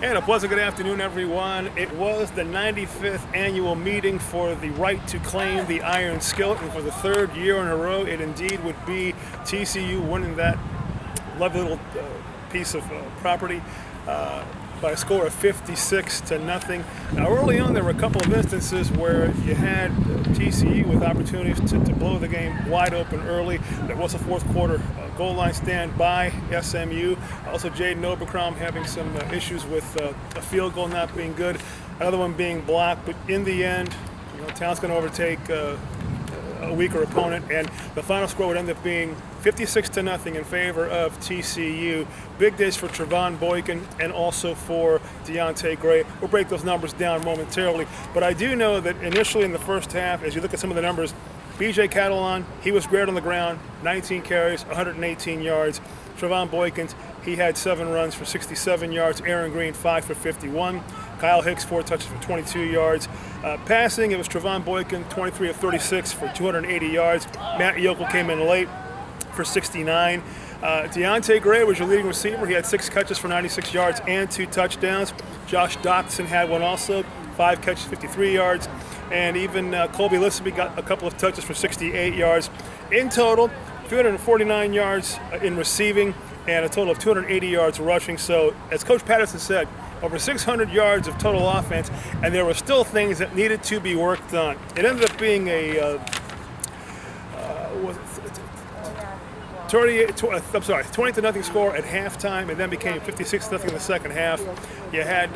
And a pleasant good afternoon, everyone. It was the 95th annual meeting for the right to claim the Iron Skillet, and for the third year in a row, it indeed would be TCU winning that lovely little piece of property by a score of 56-0. Now, early on, there were a couple of instances where you had TCU with opportunities to blow the game wide open early. There was a fourth quarter goal line stand by SMU. Also, Jaden Obercrom having some issues with a field goal not being good, another one being blocked. But in the end, Talent's going to overtake a weaker opponent, and the final score would end up being 56-0 in favor of TCU. Big days for Trevon Boykin and also for Deontay Gray. We'll break those numbers down momentarily, but I do know that initially in the first half, as you look at some of the numbers, BJ Catalon, he was great on the ground, 19 carries, 118 yards. Trevon Boykins, he had 7 runs for 67 yards. Aaron Green, 5 for 51. Kyle Hicks, 4 touches for 22 yards. Passing, it was Trevon Boykin, 23 of 36 for 280 yards. Matt Yokel came in late for 69. Deontay Gray was your leading receiver. He had 6 catches for 96 yards and 2 touchdowns. Josh Doctson had one also, 5 catches, 53 yards. And even Colby Lissaby got a couple of touches for 68 yards. In total, 349 yards in receiving and a total of 280 yards rushing. So, as Coach Patterson said, over 600 yards of total offense, and there were still things that needed to be worked on. It ended up being a 20-0 score at halftime, and then became 56-0 in the second half. You had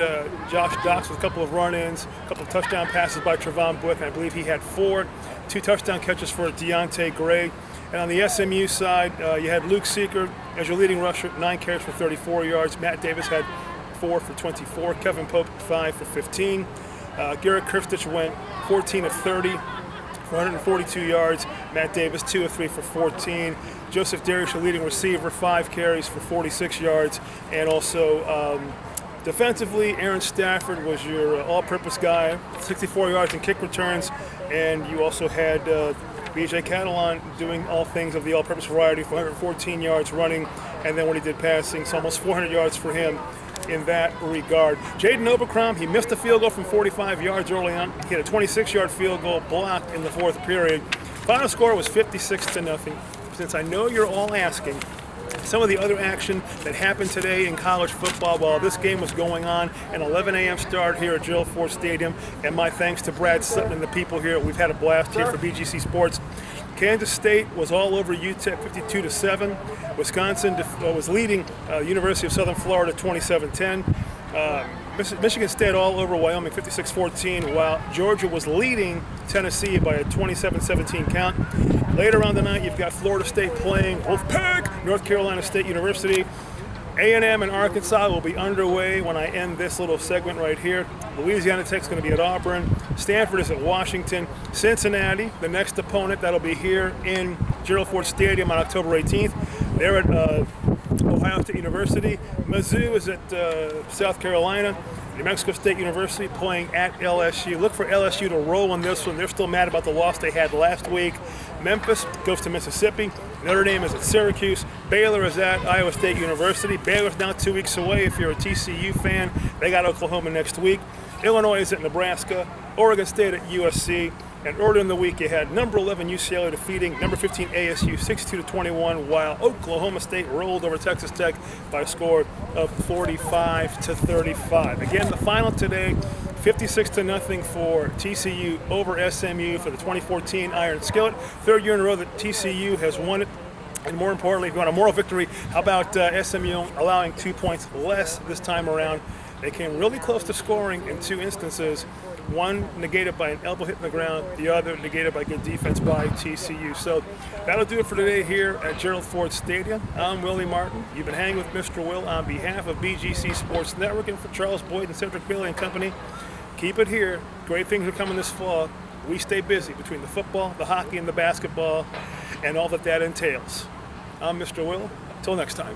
Josh Doctson with a couple of run-ins, a couple of touchdown passes by Trevon Boykin. I believe he had 4, 2 touchdown catches for Deontay Gray. And on the SMU side, you had Luke Seeker as your leading rusher, 9 carries for 34 yards. Matt Davis had 4 for 24. Kevin Pope, 5 for 15. Garrett Kirstich went 14 of 30 for 142 yards. Matt Davis, 2 of 3 for 14. Joseph Darius, your leading receiver, 5 carries for 46 yards. And also defensively, Aaron Stafford was your all-purpose guy, 64 yards in kick returns. And you also had BJ Catalon doing all things of the all-purpose variety for 114 yards running, and then when he did passing, so almost 400 yards for him in that regard. Jaden Obercrom, he missed a field goal from 45 yards early on. He had a 26-yard field goal blocked in the fourth period. Final score was 56-0. Since I know you're all asking some of the other action that happened today in college football while this game was going on, an 11 a.m. start here at Gerald Ford Stadium, and my thanks to Brad Sutton and the people here. We've had a blast here for BGC Sports. Kansas State was all over UTEP 52-7. Wisconsin was leading University of Southern Florida 27-10. Michigan State all over Wyoming 56-14, while Georgia was leading Tennessee by a 27-17 count. Later on the night, you've got Florida State playing Wolfpack, North Carolina State University. A&M and Arkansas will be underway when I end this little segment right here. Louisiana Tech's going to be at Auburn. Stanford is at Washington. Cincinnati, the next opponent, that'll be here in Gerald Ford Stadium on October 18th. They're at Ohio State University. Mizzou is at South Carolina. New Mexico State University playing at LSU. Look for LSU to roll in this one. They're still mad about the loss they had last week. Memphis goes to Mississippi. Notre Dame is at Syracuse. Baylor is at Iowa State University. Baylor's now 2 weeks away if you're a TCU fan. They got Oklahoma next week. Illinois is at Nebraska. Oregon State at USC. And earlier in the week, you had number 11 UCLA defeating number 15 ASU 62-21, while Oklahoma State rolled over Texas Tech by a score of 45-35. Again, the final today, 56-0 for TCU over SMU for the 2014 Iron Skillet. Third year in a row that TCU has won it. And more importantly, if you want a moral victory, how about SMU allowing 2 points less this time around? They came really close to scoring in 2 instances. One negated by an elbow hit in the ground, the other negated by good defense by TCU. So that'll do it for today here at Gerald Ford Stadium. I'm Willie Martin. You've been hanging with Mr. Will on behalf of BGC Sports Network, and for Charles Boyd and Cedric Bailey and company. Keep it here. Great things are coming this fall. We stay busy between the football, the hockey, and the basketball, and all that entails. I'm Mr. Will. Till next time.